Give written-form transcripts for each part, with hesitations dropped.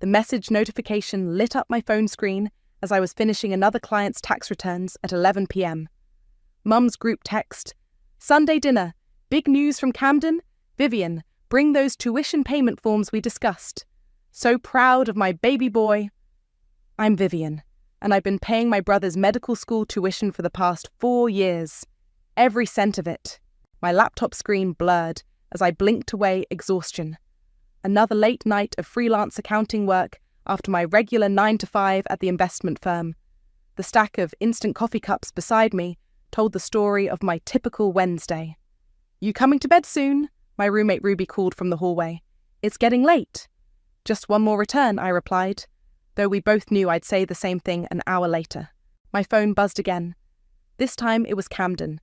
The message notification lit up my phone screen as I was finishing another client's tax returns at 11 p.m. Mum's group text, "Sunday dinner, big news from Camden. Vivian, bring those tuition payment forms we discussed. So proud of my baby boy." I'm Vivian, and I've been paying my brother's medical school tuition for the past 4 years. Every cent of it. My laptop screen blurred as I blinked away exhaustion. Another late night of freelance accounting work after my regular 9 to 5 at the investment firm. The stack of instant coffee cups beside me told the story of my typical Wednesday. "You coming to bed soon?" my roommate Ruby called from the hallway. "It's getting late." "Just one more return," I replied, though we both knew I'd say the same thing an hour later. My phone buzzed again. This time it was Camden.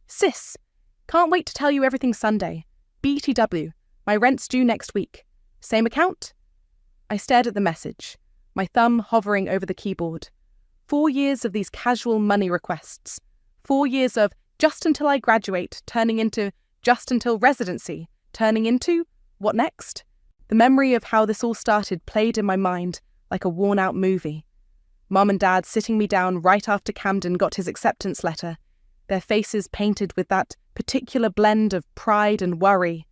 "Sis, can't wait to tell you everything Sunday. BTW, my rent's due next week. Same account?" I stared at the message, my thumb hovering over the keyboard. 4 years of these casual money requests. 4 years of just until I graduate turning into just until residency, turning into what next? The memory of how this all started played in my mind like a worn-out movie. Mum and Dad sitting me down right after Camden got his acceptance letter, their faces painted with that particular blend of pride and worry.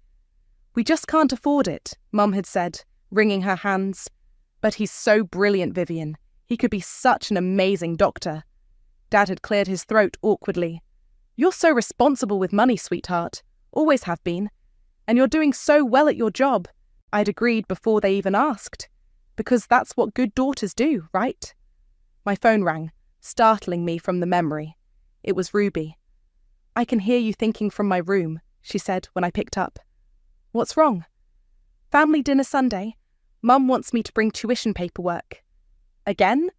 "We just can't afford it," Mum had said, wringing her hands. "But he's so brilliant, Vivian. He could be such an amazing doctor." Dad had cleared his throat awkwardly. "You're so responsible with money, sweetheart. Always have been. And you're doing so well at your job." I'd agreed before they even asked. Because that's what good daughters do, right? My phone rang, startling me from the memory. It was Ruby. "I can hear you thinking from my room," she said when I picked up. "What's wrong?" "Family dinner Sunday. Mum wants me to bring tuition paperwork." "Again?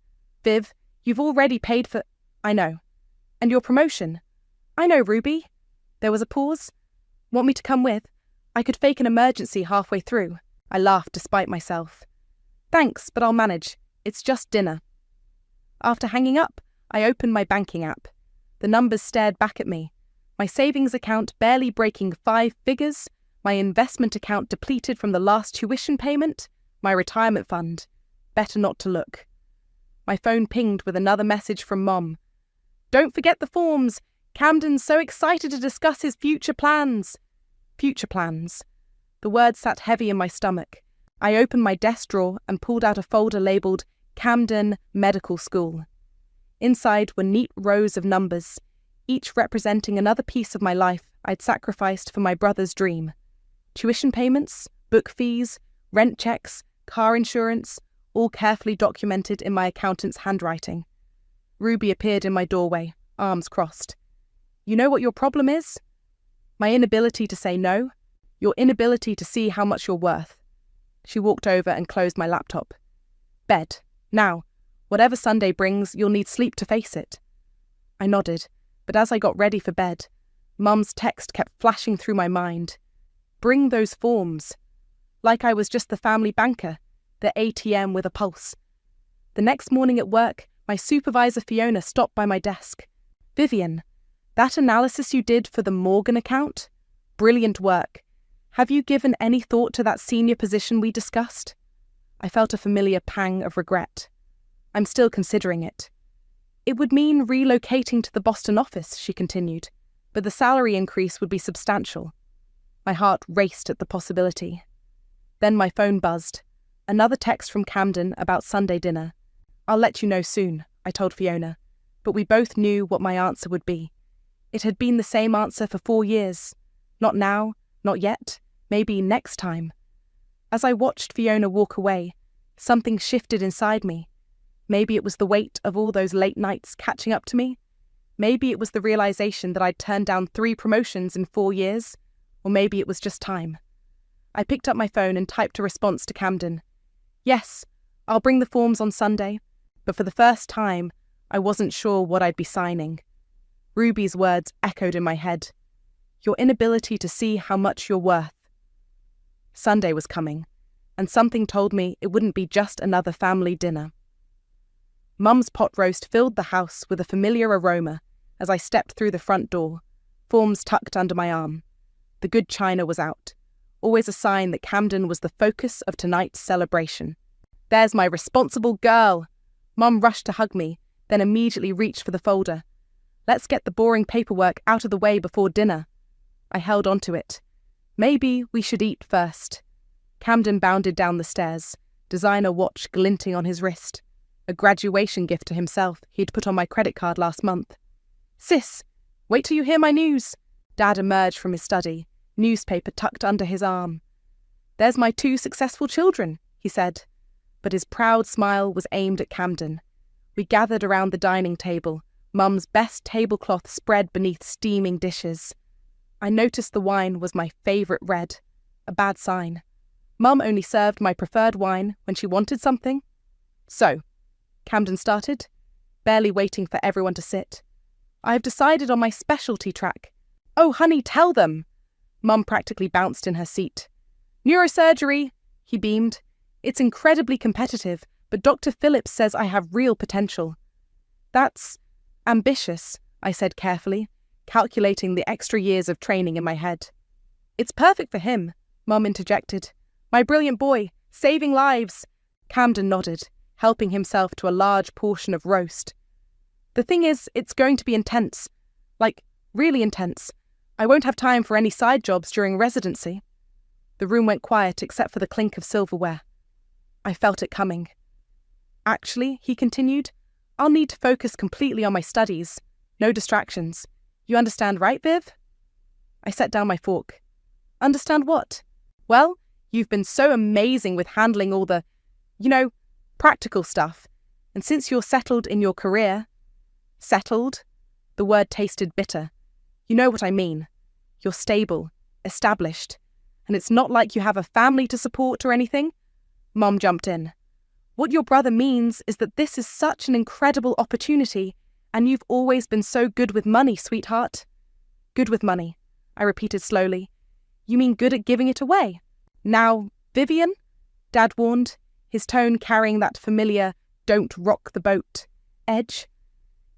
Viv, you've already paid for—" "I know. And your promotion?" "I know, Ruby." There was a pause. "Want me to come with? I could fake an emergency halfway through." I laughed despite myself. "Thanks, but I'll manage. It's just dinner." After hanging up, I opened my banking app. The numbers stared back at me. My savings account barely breaking 5 figures, my investment account depleted from the last tuition payment, my retirement fund. Better not to look. My phone pinged with another message from Mom. "Don't forget the forms. Camden's so excited to discuss his future plans." Future plans. The word sat heavy in my stomach. I opened my desk drawer and pulled out a folder labelled Camden Medical School. Inside were neat rows of numbers, each representing another piece of my life I'd sacrificed for my brother's dream. Tuition payments, book fees, rent checks, car insurance, all carefully documented in my accountant's handwriting. Ruby appeared in my doorway, arms crossed. "You know what your problem is?" "My inability to say no. Your inability to see how much you're worth." She walked over and closed my laptop. "Bed. Now. Whatever Sunday brings, you'll need sleep to face it." I nodded, but as I got ready for bed, Mum's text kept flashing through my mind. "Bring those forms." Like I was just the family banker, the ATM with a pulse. The next morning at work, my supervisor Fiona stopped by my desk. "Vivian, that analysis you did for the Morgan account? Brilliant work. Have you given any thought to that senior position we discussed?" I felt a familiar pang of regret. "I'm still considering it." "It would mean relocating to the Boston office," she continued, "but the salary increase would be substantial." My heart raced at the possibility. Then my phone buzzed. Another text from Camden about Sunday dinner. "I'll let you know soon," I told Fiona, but we both knew what my answer would be. It had been the same answer for 4 years. Not now, not yet, maybe next time. As I watched Fiona walk away, something shifted inside me. Maybe it was the weight of all those late nights catching up to me. Maybe it was the realization that I'd turned down 3 promotions in 4 years. Or maybe it was just time. I picked up my phone and typed a response to Camden. "Yes, I'll bring the forms on Sunday." But for the first time, I wasn't sure what I'd be signing. Ruby's words echoed in my head. "Your inability to see how much you're worth." Sunday was coming, and something told me it wouldn't be just another family dinner. Mum's pot roast filled the house with a familiar aroma as I stepped through the front door, forms tucked under my arm. The good china was out, always a sign that Camden was the focus of tonight's celebration. There's my responsible girl. Mum rushed to hug me, then immediately reached for the folder. Let's get the boring paperwork out of the way before dinner. I held onto it. Maybe we should eat first. Camden bounded down the stairs, designer watch glinting on his wrist. A graduation gift to himself he'd put on my credit card last month. Sis, wait till you hear my news. Dad emerged from his study, newspaper tucked under his arm. There's my 2 successful children, he said, but his proud smile was aimed at Camden. We gathered around the dining table, Mum's best tablecloth spread beneath steaming dishes. I noticed the wine was my favourite red, a bad sign. Mum only served my preferred wine when she wanted something. So, Camden started, barely waiting for everyone to sit. I've decided on my specialty track. Oh, honey, tell them! Mum practically bounced in her seat. Neurosurgery, he beamed. It's incredibly competitive, but Dr. Phillips says I have real potential. That's ambitious, I said carefully, calculating the extra years of training in my head. It's perfect for him, Mum interjected. My brilliant boy, saving lives. Camden nodded, helping himself to a large portion of roast. The thing is, it's going to be intense. Like, really intense. I won't have time for any side jobs during residency. The room went quiet except for the clink of silverware. I felt it coming. Actually, he continued, I'll need to focus completely on my studies. No distractions. You understand, right, Viv? I set down my fork. Understand what? Well, you've been so amazing with handling all the, practical stuff. And since you're settled in your career... Settled? The word tasted bitter. You know what I mean. You're stable, established. And it's not like you have a family to support or anything. Mum jumped in. What your brother means is that this is such an incredible opportunity, and you've always been so good with money, sweetheart. Good with money, I repeated slowly. You mean good at giving it away? Now, Vivian? Dad warned, his tone carrying that familiar, don't rock the boat edge.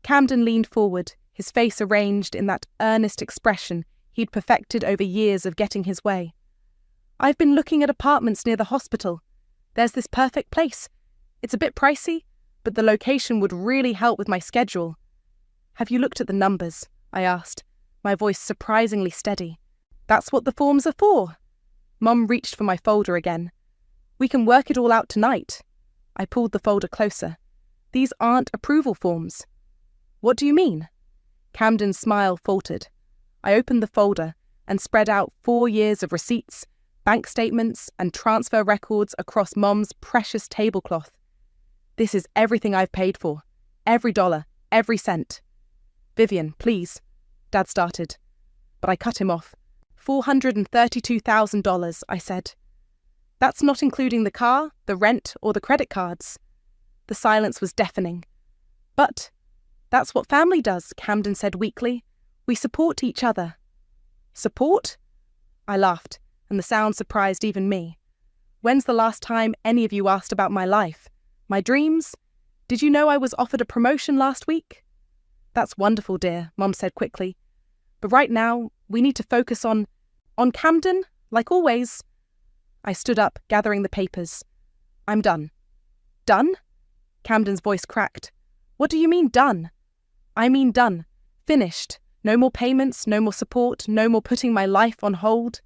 Camden leaned forward, his face arranged in that earnest expression he'd perfected over years of getting his way. I've been looking at apartments near the hospital. There's this perfect place. It's a bit pricey, but the location would really help with my schedule. Have you looked at the numbers? I asked, my voice surprisingly steady. That's what the forms are for. Mum reached for my folder again. We can work it all out tonight. I pulled the folder closer. These aren't approval forms. What do you mean? Camden's smile faltered. I opened the folder and spread out 4 years of receipts, bank statements, and transfer records across Mum's precious tablecloth. This is everything I've paid for. Every dollar, every cent. Vivian, please. Dad started. But I cut him off. $432,000, I said. That's not including the car, the rent, or the credit cards. The silence was deafening. But that's what family does, Camden said weakly. We support each other. Support? I laughed, and the sound surprised even me. When's the last time any of you asked about my life? My dreams? Did you know I was offered a promotion last week? That's wonderful, dear, Mum said quickly. But right now, we need to focus on Camden, like always. I stood up, gathering the papers. I'm done. Done? Camden's voice cracked. What do you mean, done? I mean done. Finished. No more payments, no more support, no more putting my life on hold.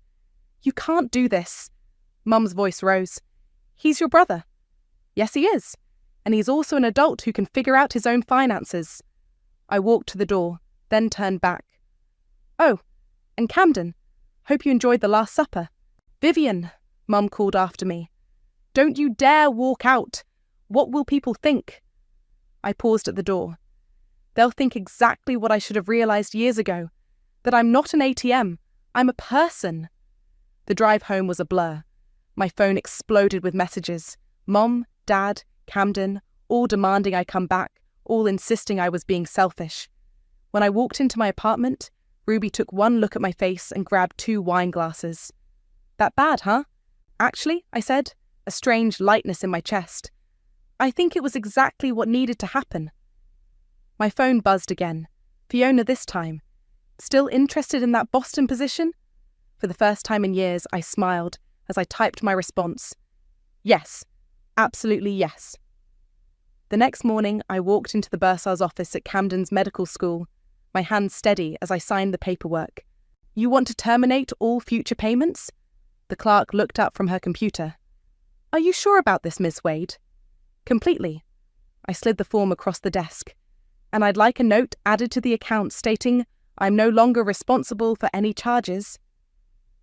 You can't do this. Mum's voice rose. He's your brother. Yes, he is. And he's also an adult who can figure out his own finances. I walked to the door, then turned back. Oh, and Camden, hope you enjoyed the Last Supper. Vivian, Mum called after me. Don't you dare walk out. What will people think? I paused at the door. They'll think exactly what I should have realised years ago, that I'm not an ATM, I'm a person. The drive home was a blur. My phone exploded with messages. Mom, Dad, Camden, all demanding I come back, all insisting I was being selfish. When I walked into my apartment, Ruby took one look at my face and grabbed 2 wine glasses. That bad, huh? Actually, I said, a strange lightness in my chest. I think it was exactly what needed to happen. My phone buzzed again. Fiona this time. Still interested in that Boston position? For the first time in years, I smiled as I typed my response. Yes, Absolutely yes. The next morning, I walked into the bursar's office at Camden's medical school, my hands steady as I signed the paperwork. You want to terminate all future payments? The clerk looked up from her computer. Are you sure about this, Miss Wade? Completely. I slid the form across the desk. And I'd like a note added to the account stating I'm no longer responsible for any charges.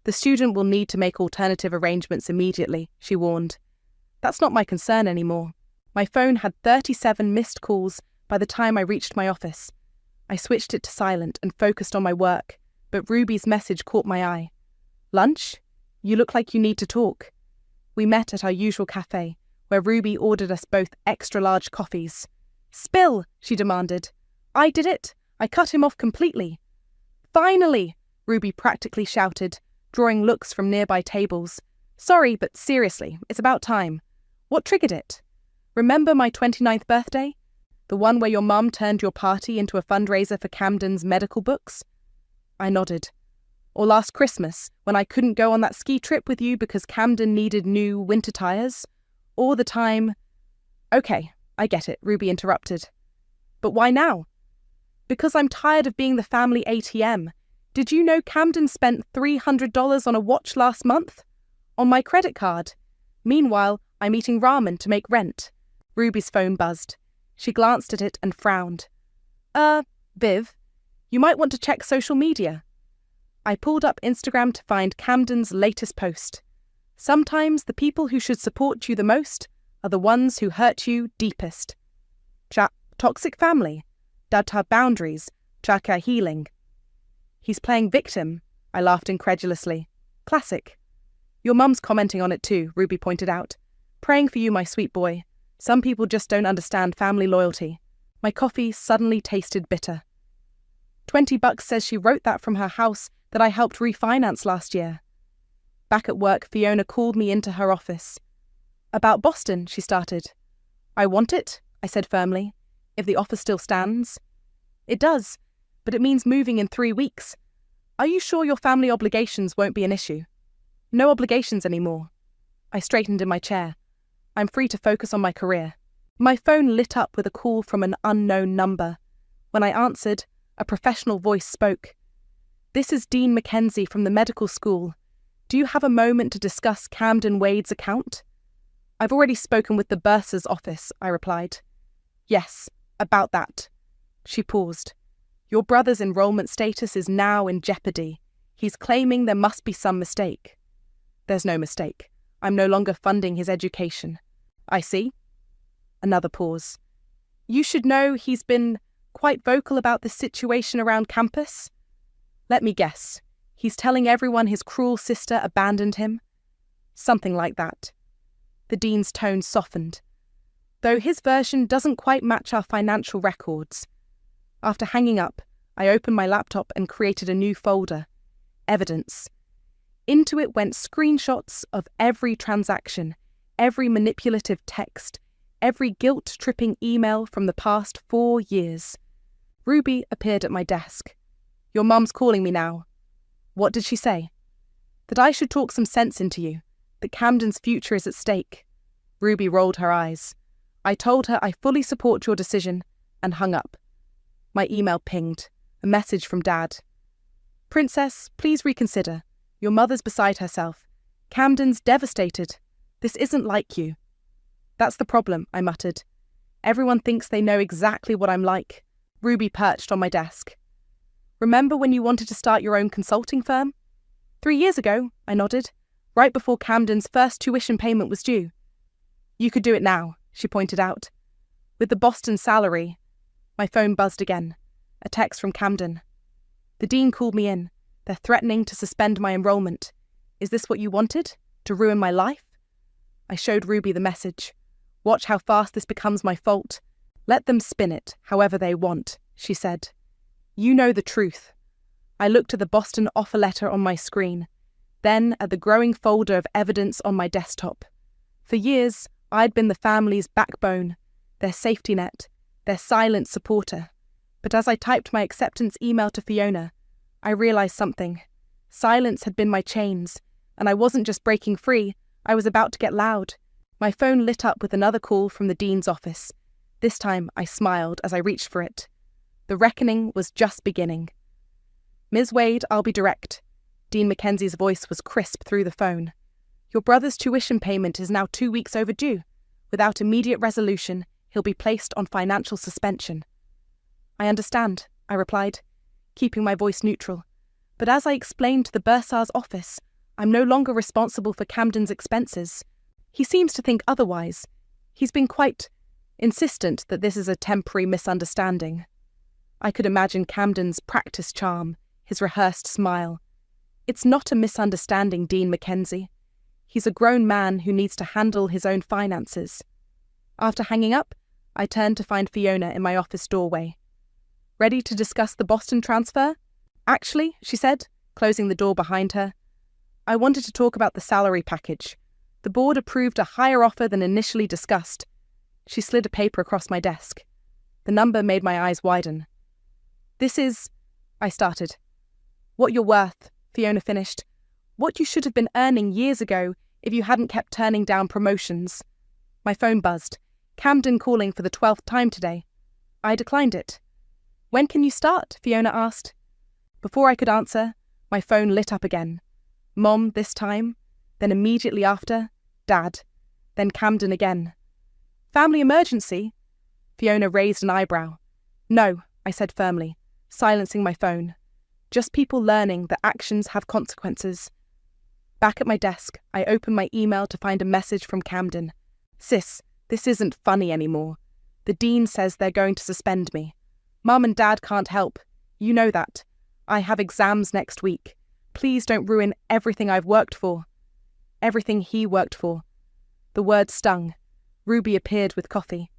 The student will need to make alternative arrangements immediately, she warned. That's not my concern anymore. My phone had 37 missed calls by the time I reached my office. I switched it to silent and focused on my work, but Ruby's message caught my eye. Lunch? You look like you need to talk. We met at our usual cafe, where Ruby ordered us both extra-large coffees. Spill, she demanded. I did it. I cut him off completely. Finally, Ruby practically shouted, drawing looks from nearby tables. Sorry, but seriously, it's about time. What triggered it? Remember my 29th birthday? The one where your mum turned your party into a fundraiser for Camden's medical books? I nodded. Or last Christmas, when I couldn't go on that ski trip with you because Camden needed new winter tires? Or the time... Okay, I get it, Ruby interrupted. But why now? Because I'm tired of being the family ATM. Did you know Camden spent $300 on a watch last month? On my credit card. Meanwhile, I'm eating ramen to make rent. Ruby's phone buzzed. She glanced at it and frowned. Viv, you might want to check social media. I pulled up Instagram to find Camden's latest post. Sometimes the people who should support you the most are the ones who hurt you deepest. Toxic family. Data boundaries. Chaka healing. He's playing victim, I laughed incredulously. Classic. Your mum's commenting on it too, Ruby pointed out. Praying for you, my sweet boy. Some people just don't understand family loyalty. My coffee suddenly tasted bitter. $20 says she wrote that from her house that I helped refinance last year. Back at work, Fiona called me into her office. About Boston, she started. I want it, I said firmly, if the offer still stands. It does, but it means moving in 3 weeks. Are you sure your family obligations won't be an issue? No obligations anymore. I straightened in my chair. I'm free to focus on my career. My phone lit up with a call from an unknown number. When I answered, a professional voice spoke. This is Dean Mackenzie from the medical school. Do you have a moment to discuss Camden Wade's account? I've already spoken with the bursar's office, I replied. Yes, about that. She paused. Your brother's enrollment status is now in jeopardy. He's claiming there must be some mistake. There's no mistake. I'm no longer funding his education. I see. Another pause. You should know he's been quite vocal about this situation around campus. Let me guess. He's telling everyone his cruel sister abandoned him? Something like that. The dean's tone softened. Though his version doesn't quite match our financial records. After hanging up, I opened my laptop and created a new folder. Evidence. Into it went screenshots of every transaction, every manipulative text, every guilt-tripping email from the past 4 years. Ruby appeared at my desk. Your mum's calling me now. What did she say? That I should talk some sense into you, that Camden's future is at stake. Ruby rolled her eyes. I told her I fully support your decision and hung up. My email pinged, a message from Dad. Princess, please reconsider. Your mother's beside herself. Camden's devastated. This isn't like you. That's the problem, I muttered. Everyone thinks they know exactly what I'm like. Ruby perched on my desk. Remember when you wanted to start your own consulting firm? 3 years ago, I nodded, right before Camden's first tuition payment was due. You could do it now, she pointed out. With the Boston salary. My phone buzzed again. A text from Camden. The dean called me in. They're threatening to suspend my enrollment. Is this what you wanted? To ruin my life? I showed Ruby the message. Watch how fast this becomes my fault. Let them spin it however they want, she said. You know the truth. I looked at the Boston offer letter on my screen, then at the growing folder of evidence on my desktop. For years, I'd been the family's backbone, their safety net, their silent supporter. But as I typed my acceptance email to Fiona, I realized something. Silence had been my chains, and I wasn't just breaking free, I was about to get loud. My phone lit up with another call from the dean's office. This time I smiled as I reached for it. The reckoning was just beginning. "Ms. Wade, I'll be direct." Dean Mackenzie's voice was crisp through the phone. "Your brother's tuition payment is now 2 weeks overdue. Without immediate resolution, he'll be placed on financial suspension." "I understand," I replied, keeping my voice neutral. "But as I explained to the bursar's office, I'm no longer responsible for Camden's expenses. He seems to think otherwise. He's been quite insistent that this is a temporary misunderstanding." I could imagine Camden's practice charm, his rehearsed smile. "It's not a misunderstanding, Dean Mackenzie. He's a grown man who needs to handle his own finances." After hanging up, I turned to find Fiona in my office doorway. "Ready to discuss the Boston transfer?" "Actually," she said, closing the door behind her, "I wanted to talk about the salary package. The board approved a higher offer than initially discussed." She slid a paper across my desk. The number made my eyes widen. "This is," I started. "What you're worth," Fiona finished. "What you should have been earning years ago if you hadn't kept turning down promotions." My phone buzzed. Camden calling for the 12th time today. I declined it. "When can you start?" Fiona asked. Before I could answer, my phone lit up again. Mom this time, then immediately after, Dad, then Camden again. "Family emergency?" Fiona raised an eyebrow. "No," I said firmly, silencing my phone. "Just people learning that actions have consequences." Back at my desk, I opened my email to find a message from Camden. "Sis, this isn't funny anymore. The dean says they're going to suspend me. Mum and Dad can't help. You know that. I have exams next week. Please don't ruin everything I've worked for." Everything he worked for. The word stung. Ruby appeared with coffee.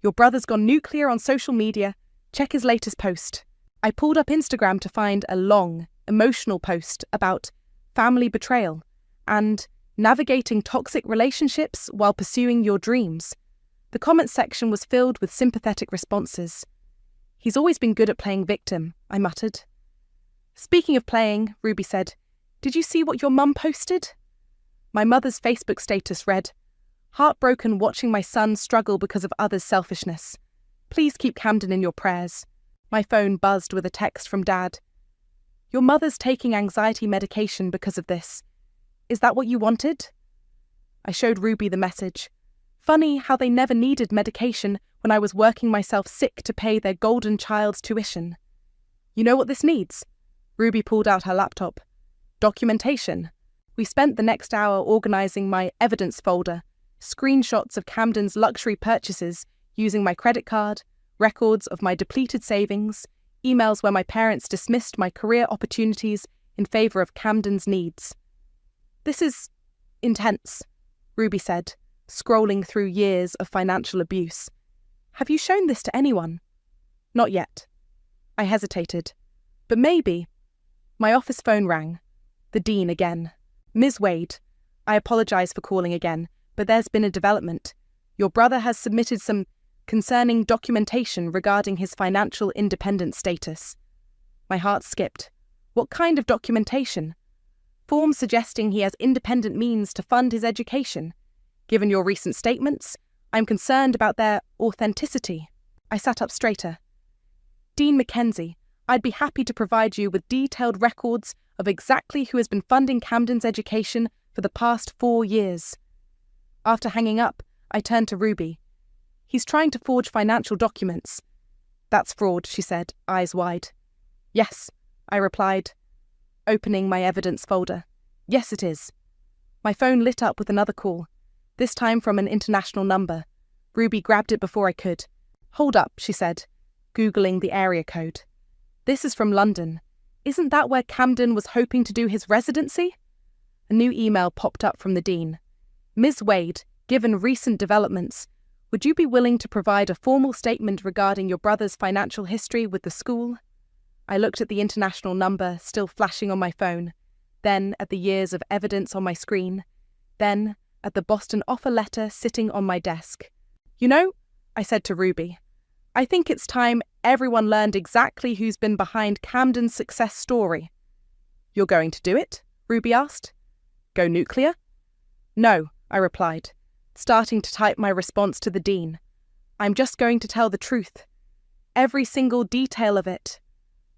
"Your brother's gone nuclear on social media. Check his latest post." I pulled up Instagram to find a long, emotional post about family betrayal and navigating toxic relationships while pursuing your dreams. The comment section was filled with sympathetic responses. "He's always been good at playing victim," I muttered. "Speaking of playing," Ruby said, "did you see what your mum posted?" My mother's Facebook status read, "Heartbroken watching my son struggle because of others' selfishness. Please keep Camden in your prayers." My phone buzzed with a text from Dad. "Your mother's taking anxiety medication because of this. Is that what you wanted?" I showed Ruby the message. Funny how they never needed medication when I was working myself sick to pay their golden child's tuition. "You know what this needs?" Ruby pulled out her laptop. "Documentation." We spent the next hour organising my evidence folder, screenshots of Camden's luxury purchases using my credit card, records of my depleted savings, emails where my parents dismissed my career opportunities in favour of Camden's needs. "This is intense," Ruby said, scrolling through years of financial abuse. "Have you shown this to anyone?" "Not yet." I hesitated. "But maybe." My office phone rang. The dean again. "Ms. Wade, I apologise for calling again, but there's been a development. Your brother has submitted some concerning documentation regarding his financial independent status." My heart skipped. What kind of documentation? Forms suggesting he has independent means to fund his education. Given your recent statements, I'm concerned about their authenticity. I sat up straighter. "Dean Mackenzie, I'd be happy to provide you with detailed records of exactly who has been funding Camden's education for the past 4 years. After hanging up, I turned to Ruby. "He's trying to forge financial documents." "That's fraud," she said, eyes wide. "Yes," I replied, opening my evidence folder. "Yes, it is." My phone lit up with another call, this time from an international number. Ruby grabbed it before I could. "Hold up," she said, Googling the area code. "This is from London. Isn't that where Camden was hoping to do his residency?" A new email popped up from the dean. "Ms. Wade, given recent developments, would you be willing to provide a formal statement regarding your brother's financial history with the school?" I looked at the international number still flashing on my phone, then at the years of evidence on my screen, then at the Boston offer letter sitting on my desk. "You know," I said to Ruby, "I think it's time everyone learned exactly who's been behind Camden's success story." "You're going to do it?" Ruby asked. "Go nuclear?" "No," I replied. starting to type my response to the dean. I'm just going to tell the truth. Every single detail of it.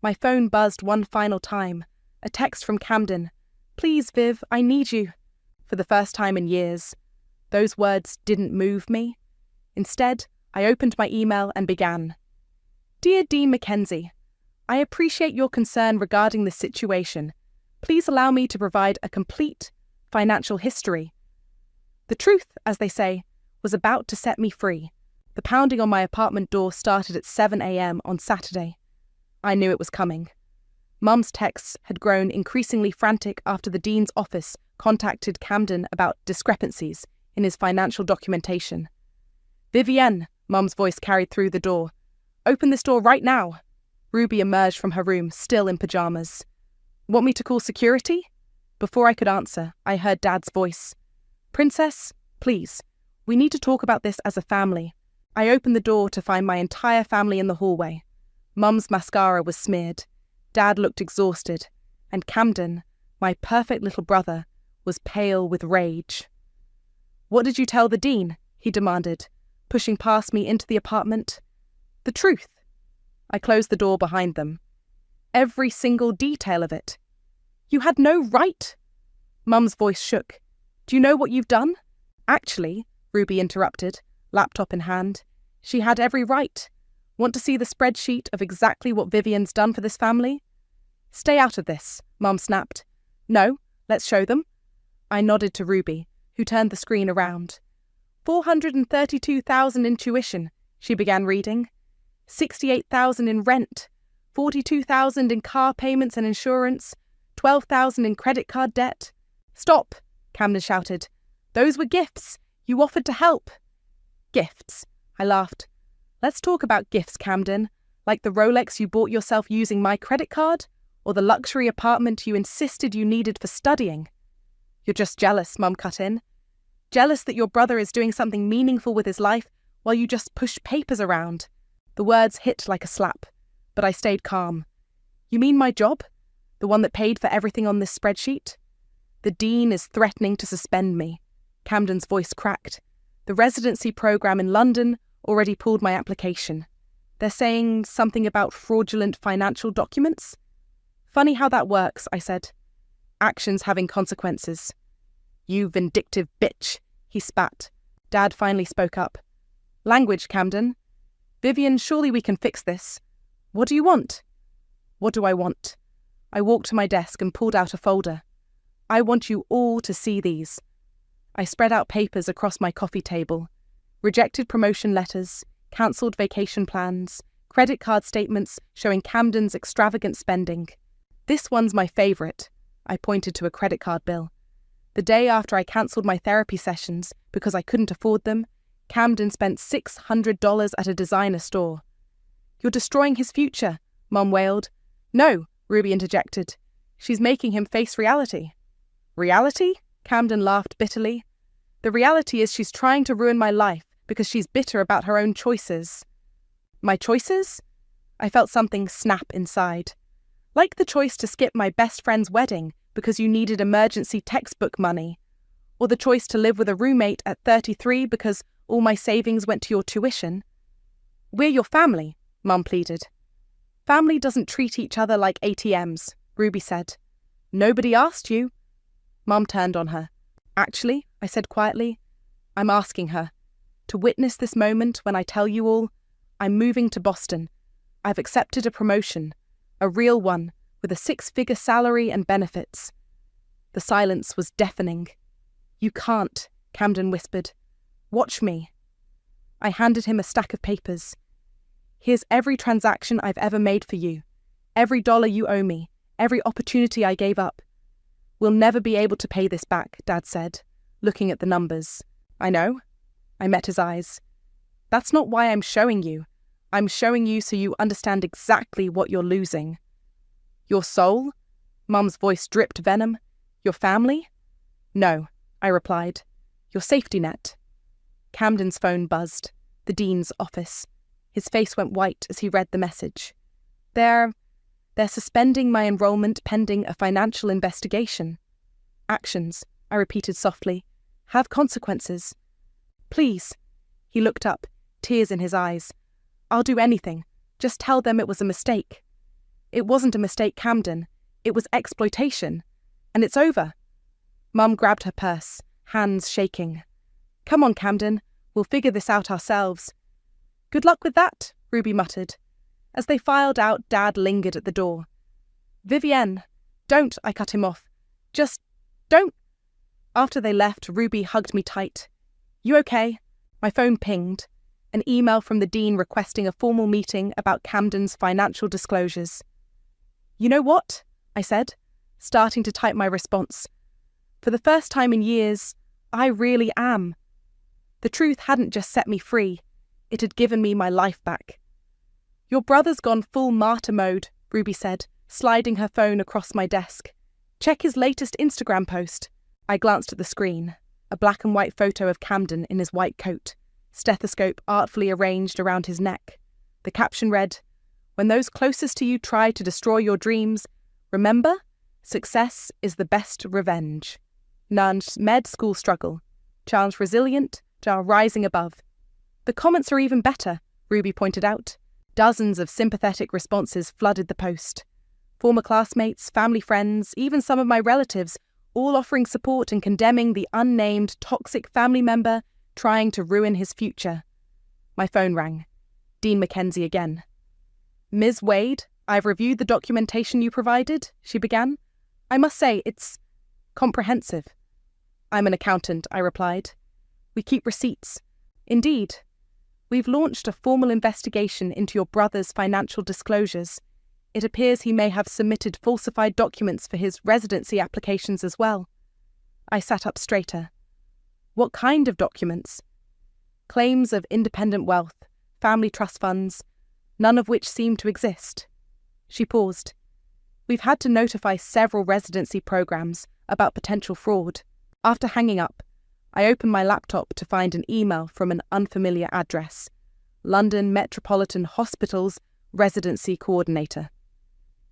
My phone buzzed one final time. A text from Camden. Please, Viv, I need you. For the first time in years. Those words didn't move me. Instead, I opened my email and began. Dear Dean Mackenzie, I appreciate your concern regarding this situation. Please allow me to provide a complete financial history. The truth, as they say, was about to set me free. The pounding on my apartment door started at 7 a.m. on Saturday. I knew it was coming. Mum's texts had grown increasingly frantic after the dean's office contacted Camden about discrepancies in his financial documentation. Vivienne, Mum's voice carried through the door. Open this door right now. Ruby emerged from her room, still in pajamas. Want me to call security? Before I could answer, I heard Dad's voice. Princess, please, we need to talk about this as a family. I opened the door to find my entire family in the hallway. Mum's mascara was smeared. Dad looked exhausted. And Camden, my perfect little brother, was pale with rage. What did you tell the dean? He demanded, pushing past me into the apartment. The truth. I closed the door behind them. Every single detail of it. You had no right. Mum's voice shook. Do you know what you've done? Actually, Ruby interrupted, laptop in hand. She had every right. Want to see the spreadsheet of exactly what Vivian's done for this family? Stay out of this, Mum snapped. No, let's show them. I nodded to Ruby, who turned the screen around. 432,000 in tuition, she began reading. 68,000 in rent, 42,000 in car payments and insurance, 12,000 in credit card debt. Stop, Camden shouted. Those were gifts. You offered to help. Gifts, I laughed. Let's talk about gifts, Camden, like the Rolex you bought yourself using my credit card, or the luxury apartment you insisted you needed for studying. You're just jealous, Mum cut in. Jealous that your brother is doing something meaningful with his life while you just push papers around. The words hit like a slap, but I stayed calm. You mean my job? The one that paid for everything on this spreadsheet? The dean is threatening to suspend me. Camden's voice cracked. The residency program in London already pulled my application. They're saying something about fraudulent financial documents? Funny how that works, I said. Actions having consequences. You vindictive bitch, he spat. Dad finally spoke up. Language, Camden. Vivian, surely we can fix this. What do you want? What do I want? I walked to my desk and pulled out a folder. I want you all to see these. I spread out papers across my coffee table. Rejected promotion letters, cancelled vacation plans, credit card statements showing Camden's extravagant spending. This one's my favourite. I pointed to a credit card bill. The day after I cancelled my therapy sessions because I couldn't afford them, Camden spent $600 at a designer store. You're destroying his future, Mum wailed. No, Ruby interjected. She's making him face reality. Reality? Camden laughed bitterly. The reality is she's trying to ruin my life because she's bitter about her own choices. My choices? I felt something snap inside. Like the choice to skip my best friend's wedding because you needed emergency textbook money, or the choice to live with a roommate at 33 because all my savings went to your tuition. We're your family, Mum pleaded. Family doesn't treat each other like ATMs, Ruby said. Nobody asked you. Mum turned on her. Actually, I said quietly, I'm asking her. To witness this moment when I tell you all, I'm moving to Boston. I've accepted a promotion, a real one, with a 6-figure salary and benefits. The silence was deafening. You can't, Camden whispered. Watch me. I handed him a stack of papers. Here's every transaction I've ever made for you, every dollar you owe me, every opportunity I gave up. We'll never be able to pay this back, Dad said, looking at the numbers. I know. I met his eyes. That's not why I'm showing you. I'm showing you so you understand exactly what you're losing. Your soul? Mum's voice dripped venom. Your family? No, I replied. Your safety net. Camden's phone buzzed. The dean's office. His face went white as he read the message. They're suspending my enrollment pending a financial investigation. Actions, I repeated softly, have consequences. Please. He looked up, tears in his eyes. I'll do anything. Just tell them it was a mistake. It wasn't a mistake, Camden. It was exploitation. And it's over. Mum grabbed her purse, hands shaking. Come on, Camden. We'll figure this out ourselves. Good luck with that, Ruby muttered. As they filed out, Dad lingered at the door. Vivienne, don't, I cut him off. Just don't. After they left, Ruby hugged me tight. You okay? My phone pinged. An email from the dean requesting a formal meeting about Camden's financial disclosures. You know what? I said, starting to type my response. For the first time in years, I really am. The truth hadn't just set me free, it had given me my life back. Your brother's gone full martyr mode, Ruby said, sliding her phone across my desk. Check his latest Instagram post. I glanced at the screen, a black and white photo of Camden in his white coat, stethoscope artfully arranged around his neck. The caption read, When those closest to you try to destroy your dreams, remember, success is the best revenge. Nudged med school struggle. Challenge resilient, jar rising above. The comments are even better, Ruby pointed out. Dozens of sympathetic responses flooded the post. Former classmates, family friends, even some of my relatives, all offering support and condemning the unnamed toxic family member trying to ruin his future. My phone rang. Dean Mackenzie again. Ms. Wade, I've reviewed the documentation you provided, she began. I must say, it's comprehensive. I'm an accountant, I replied. We keep receipts. Indeed. We've launched a formal investigation into your brother's financial disclosures. It appears he may have submitted falsified documents for his residency applications as well. I sat up straighter. What kind of documents? Claims of independent wealth, family trust funds, none of which seem to exist. She paused. We've had to notify several residency programs about potential fraud. After hanging up, I opened my laptop to find an email from an unfamiliar address. London Metropolitan Hospital's Residency Coordinator.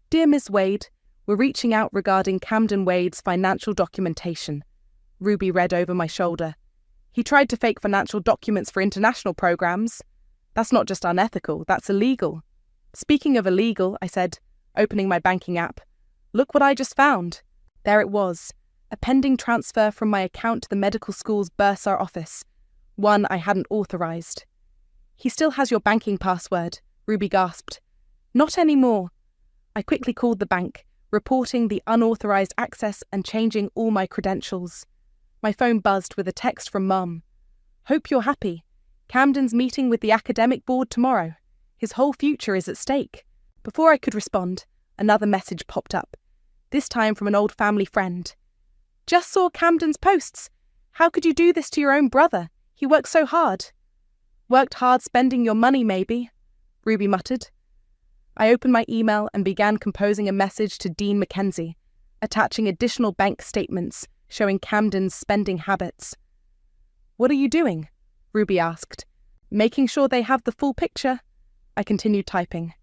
Dear Ms. Wade, we're reaching out regarding Camden Wade's financial documentation. Ruby read over my shoulder. He tried to fake financial documents for international programs. That's not just unethical, that's illegal. Speaking of illegal, I said, opening my banking app, look what I just found. There it was. A pending transfer from my account to the medical school's bursar office, one I hadn't authorised. He still has your banking password, Ruby gasped. Not anymore. I quickly called the bank, reporting the unauthorised access and changing all my credentials. My phone buzzed with a text from Mum. Hope you're happy. Camden's meeting with the academic board tomorrow. His whole future is at stake. Before I could respond, another message popped up, this time from an old family friend. Just saw Camden's posts. How could you do this to your own brother? He worked so hard. Worked hard spending your money, maybe, Ruby muttered. I opened my email and began composing a message to Dean Mackenzie, attaching additional bank statements showing Camden's spending habits. What are you doing? Ruby asked. Making sure they have the full picture. I continued typing.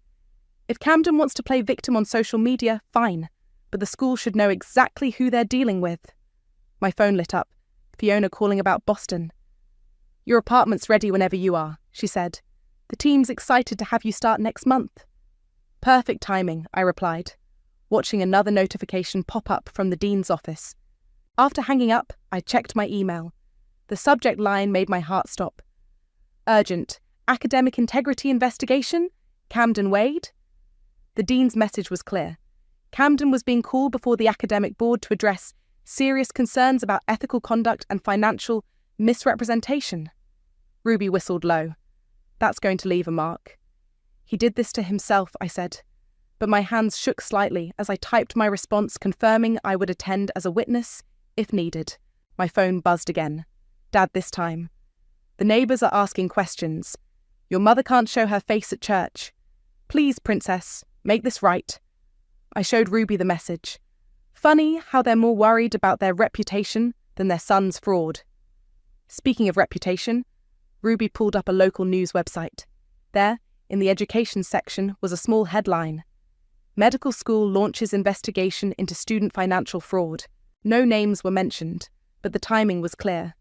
If Camden wants to play victim on social media, fine, but the school should know exactly who they're dealing with. My phone lit up, Fiona calling about Boston. Your apartment's ready whenever you are, she said. The team's excited to have you start next month. Perfect timing, I replied, watching another notification pop up from the dean's office. After hanging up, I checked my email. The subject line made my heart stop. Urgent. Academic integrity investigation? Camden Wade? The dean's message was clear. Camden was being called before the academic board to address serious concerns about ethical conduct and financial misrepresentation. Ruby whistled low. That's going to leave a mark. He did this to himself, I said, but my hands shook slightly as I typed my response confirming I would attend as a witness, if needed. My phone buzzed again. Dad this time. The neighbours are asking questions. Your mother can't show her face at church. Please, Princess, make this right. I showed Ruby the message. Funny how they're more worried about their reputation than their son's fraud. Speaking of reputation, Ruby pulled up a local news website. There, in the education section, was a small headline. Medical school launches investigation into student financial fraud. No names were mentioned, but the timing was clear.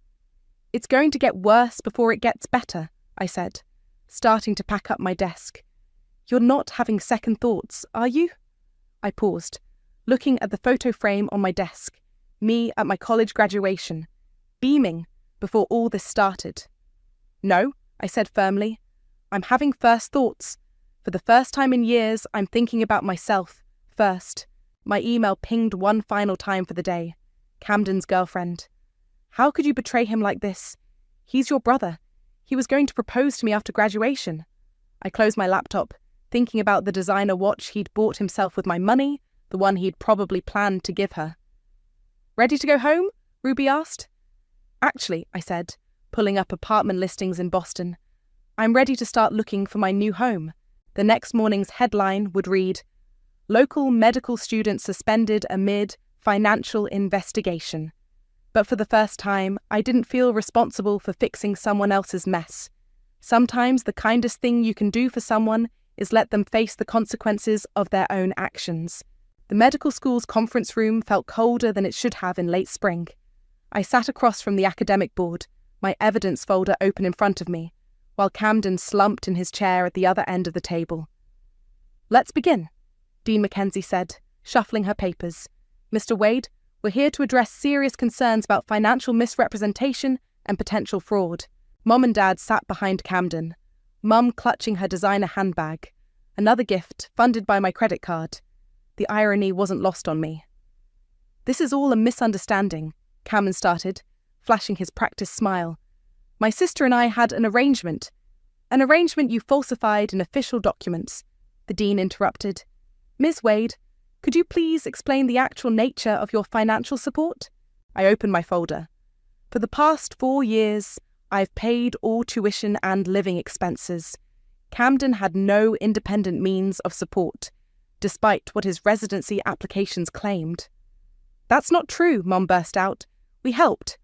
It's going to get worse before it gets better, I said, starting to pack up my desk. You're not having second thoughts, are you? I paused, looking at the photo frame on my desk, me at my college graduation, beaming before all this started. No, I said firmly. I'm having first thoughts. For the first time in years, I'm thinking about myself first. My email pinged one final time for the day. Camden's girlfriend. How could you betray him like this? He's your brother. He was going to propose to me after graduation. I closed my laptop, thinking about the designer watch he'd bought himself with my money, the one he'd probably planned to give her. Ready to go home? Ruby asked. Actually, I said, pulling up apartment listings in Boston. I'm ready to start looking for my new home. The next morning's headline would read, Local medical student suspended amid financial investigation. But for the first time, I didn't feel responsible for fixing someone else's mess. Sometimes the kindest thing you can do for someone is let them face the consequences of their own actions. The medical school's conference room felt colder than it should have in late spring. I sat across from the academic board, my evidence folder open in front of me, while Camden slumped in his chair at the other end of the table. Let's begin, Dean Mackenzie said, shuffling her papers. Mr. Wade, we're here to address serious concerns about financial misrepresentation and potential fraud. Mom and Dad sat behind Camden, Mum clutching her designer handbag, another gift funded by my credit card. The irony wasn't lost on me. This is all a misunderstanding, Camden started, flashing his practiced smile. My sister and I had an arrangement. An arrangement you falsified in official documents, the Dean interrupted. Ms. Wade, could you please explain the actual nature of your financial support? I opened my folder. For the past 4 years, I've paid all tuition and living expenses. Camden had no independent means of support, despite what his residency applications claimed. That's not true, Mom burst out. We helped.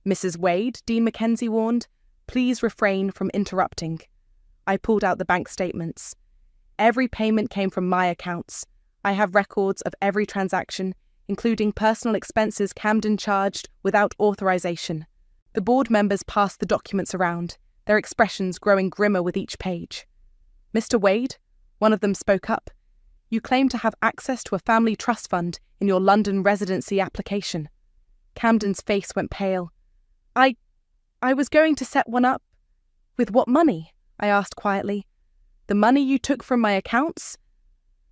Mrs. Wade, Dean Mackenzie warned, please refrain from interrupting. I pulled out the bank statements. Every payment came from my accounts. I have records of every transaction, including personal expenses Camden charged without authorization. The board members passed the documents around, their expressions growing grimmer with each page. Mr. Wade, one of them spoke up, you claim to have access to a family trust fund in your London residency application. Camden's face went pale. I was going to set one up. With what money? I asked quietly. The money you took from my accounts?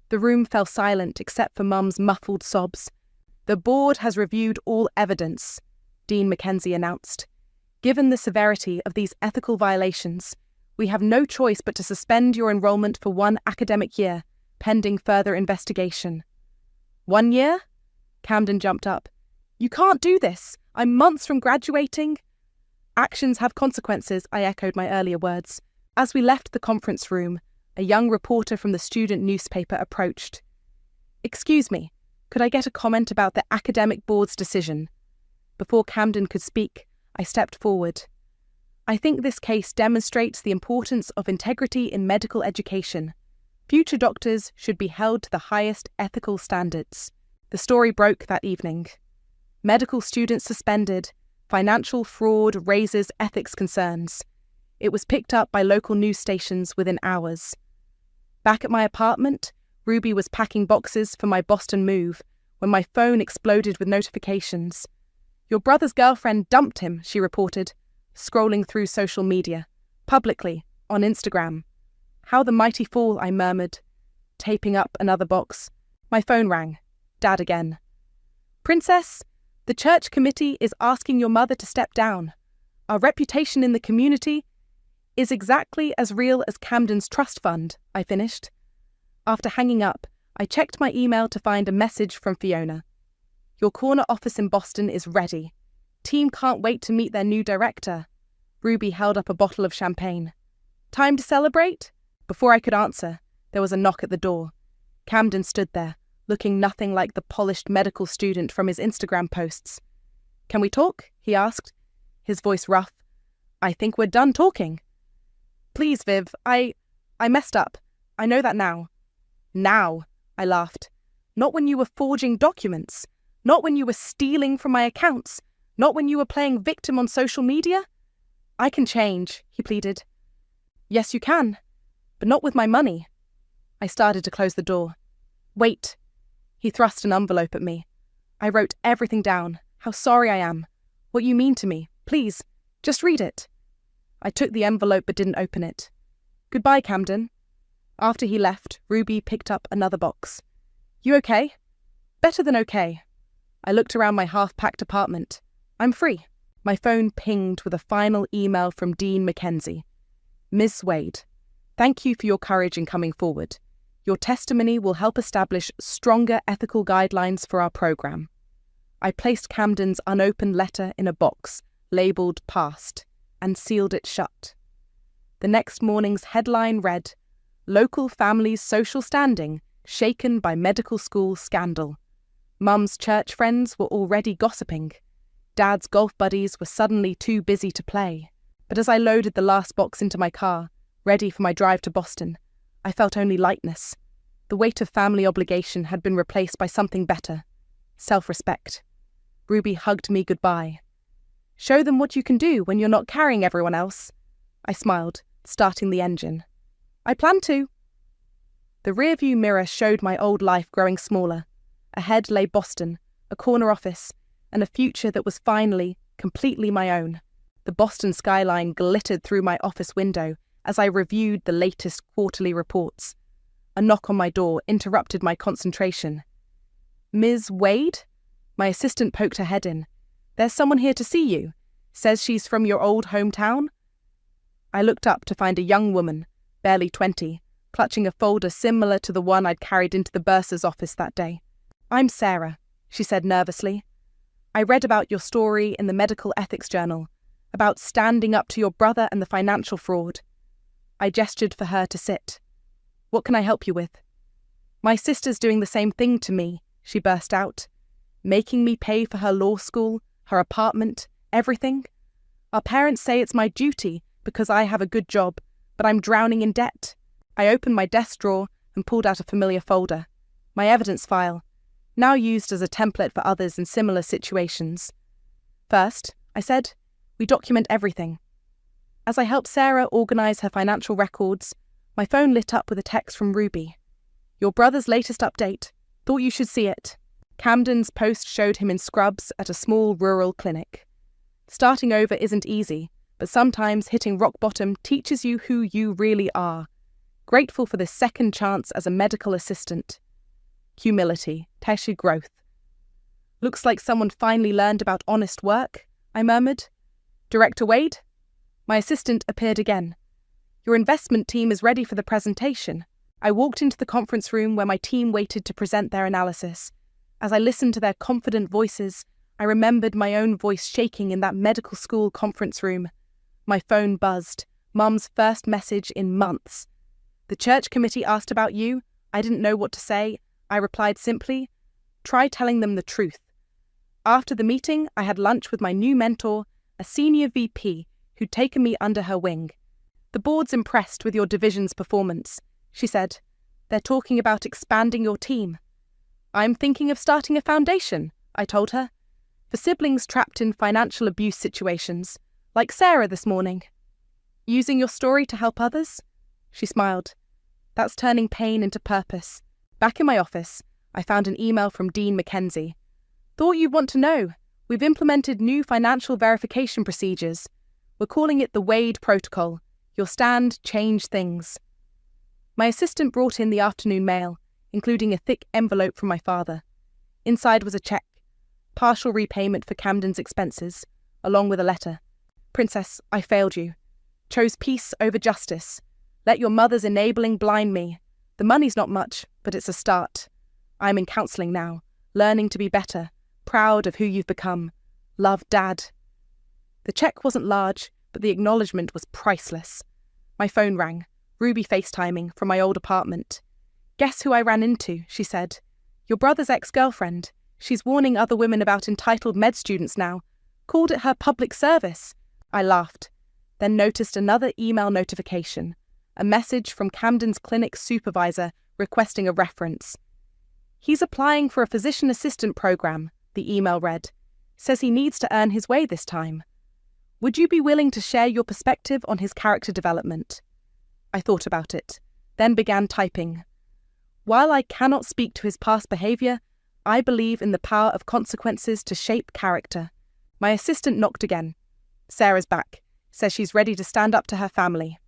The room fell silent except for Mum's muffled sobs. The board has reviewed all evidence, Dean Mackenzie announced. Given the severity of these ethical violations, we have no choice but to suspend your enrollment for 1 academic year, pending further investigation. 1 year? Camden jumped up. You can't do this. I'm months from graduating. Actions have consequences, I echoed my earlier words. As we left the conference room, a young reporter from the student newspaper approached. Excuse me, could I get a comment about the academic board's decision? Before Camden could speak, I stepped forward. I think this case demonstrates the importance of integrity in medical education. Future doctors should be held to the highest ethical standards. The story broke that evening. Medical students suspended. Financial fraud raises ethics concerns. It was picked up by local news stations within hours. Back at my apartment, Ruby was packing boxes for my Boston move when my phone exploded with notifications. Your brother's girlfriend dumped him, she reported, scrolling through social media, publicly, on Instagram. How the mighty fall, I murmured, taping up another box. My phone rang. Dad again. Princess, the church committee is asking your mother to step down. Our reputation in the community is exactly as real as Camden's trust fund, I finished. After hanging up, I checked my email to find a message from Fiona. Your corner office in Boston is ready. Team can't wait to meet their new director. Ruby held up a bottle of champagne. Time to celebrate? Before I could answer, there was a knock at the door. Camden stood there, looking nothing like the polished medical student from his Instagram posts. Can we talk? He asked, his voice rough. I think we're done talking. Please, Viv, I messed up. I know that now. Now, I laughed. Not when you were forging documents. Not when you were stealing from my accounts. Not when you were playing victim on social media. I can change, he pleaded. Yes, you can, but not with my money. I started to close the door. Wait. He thrust an envelope at me. I wrote everything down, how sorry I am, what you mean to me. Please, just read it. I took the envelope but didn't open it. Goodbye, Camden. After he left, Ruby picked up another box. You okay? Better than okay. I looked around my half-packed apartment. I'm free. My phone pinged with a final email from Dean Mackenzie. Ms. Wade, thank you for your courage in coming forward. Your testimony will help establish stronger ethical guidelines for our program. I placed Camden's unopened letter in a box, labelled Passed, and sealed it shut. The next morning's headline read, Local Family's Social Standing Shaken by Medical School Scandal. Mum's church friends were already gossiping. Dad's golf buddies were suddenly too busy to play. But as I loaded the last box into my car, ready for my drive to Boston, I felt only lightness. The weight of family obligation had been replaced by something better. Self-respect. Ruby hugged me goodbye. Show them what you can do when you're not carrying everyone else. I smiled, starting the engine. I plan to. The rearview mirror showed my old life growing smaller. Ahead lay Boston, a corner office, and a future that was finally, completely my own. The Boston skyline glittered through my office window as I reviewed the latest quarterly reports. A knock on my door interrupted my concentration. Ms. Wade? My assistant poked her head in. There's someone here to see you. Says she's from your old hometown. I looked up to find a young woman, barely 20, clutching a folder similar to the one I'd carried into the bursar's office that day. I'm Sarah, she said nervously. I read about your story in the Medical Ethics Journal, about standing up to your brother and the financial fraud. I gestured for her to sit. What can I help you with? My sister's doing the same thing to me, she burst out. Making me pay for her law school, her apartment, everything. Our parents say it's my duty because I have a good job, but I'm drowning in debt. I opened my desk drawer and pulled out a familiar folder. My evidence file, now used as a template for others in similar situations. First, I said, we document everything. As I helped Sarah organise her financial records, my phone lit up with a text from Ruby. Your brother's latest update. Thought you should see it. Camden's post showed him in scrubs at a small rural clinic. Starting over isn't easy, but sometimes hitting rock bottom teaches you who you really are. Grateful for this second chance as a medical assistant. Humility, tested growth. Looks like someone finally learned about honest work, I murmured. Director Wade? My assistant appeared again. Your investment team is ready for the presentation. I walked into the conference room where my team waited to present their analysis. As I listened to their confident voices, I remembered my own voice shaking in that medical school conference room. My phone buzzed, Mum's first message in months. The church committee asked about you. I didn't know what to say. I replied simply, try telling them the truth. After the meeting, I had lunch with my new mentor, a senior VP who'd taken me under her wing. The board's impressed with your division's performance, she said. They're talking about expanding your team. I'm thinking of starting a foundation, I told her, for siblings trapped in financial abuse situations, like Sarah this morning. Using your story to help others? She smiled. That's turning pain into purpose. Back in my office, I found an email from Dean Mackenzie. Thought you'd want to know. We've implemented new financial verification procedures. We're calling it the Wade Protocol. Your stand, change things. My assistant brought in the afternoon mail, including a thick envelope from my father. Inside was a check, partial repayment for Camden's expenses, along with a letter. Princess, I failed you. Chose peace over justice. Let your mother's enabling blind me. The money's not much, but it's a start. I'm in counselling now, learning to be better, proud of who you've become. Love, Dad. The check wasn't large, but the acknowledgement was priceless. My phone rang, Ruby FaceTiming from my old apartment. Guess who I ran into, she said. Your brother's ex-girlfriend. She's warning other women about entitled med students now. Called it her public service. I laughed, then noticed another email notification. A message from Camden's clinic supervisor requesting a reference. He's applying for a physician assistant program, the email read. Says he needs to earn his way this time. Would you be willing to share your perspective on his character development? I thought about it, then began typing. While I cannot speak to his past behaviour, I believe in the power of consequences to shape character. My assistant knocked again. Sarah's back, says she's ready to stand up to her family.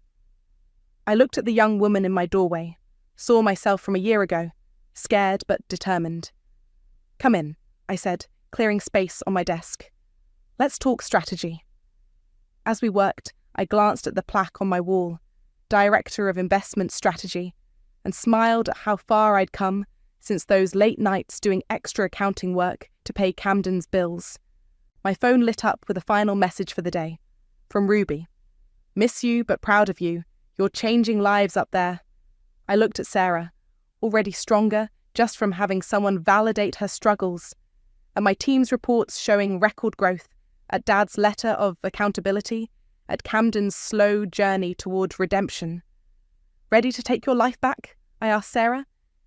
I looked at the young woman in my doorway, saw myself from a year ago, scared but determined. Come in, I said, clearing space on my desk. Let's talk strategy. As we worked, I glanced at the plaque on my wall, Director of Investment Strategy, and smiled at how far I'd come since those late nights doing extra accounting work to pay Camden's bills. My phone lit up with a final message for the day. From Ruby. Miss you, but proud of you. You're changing lives up there. I looked at Sarah, already stronger just from having someone validate her struggles, at my team's reports showing record growth, at Dad's letter of accountability, at Camden's slow journey toward redemption. Ready to take your life back? I asked Sarah.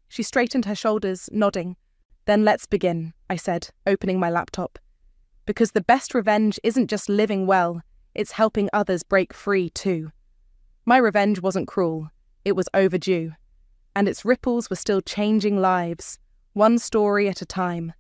She straightened her shoulders, nodding. Then let's begin, I said, opening my laptop. Because the best revenge isn't just living well, it's helping others break free too. My revenge wasn't cruel, it was overdue. And its ripples were still changing lives, one story at a time.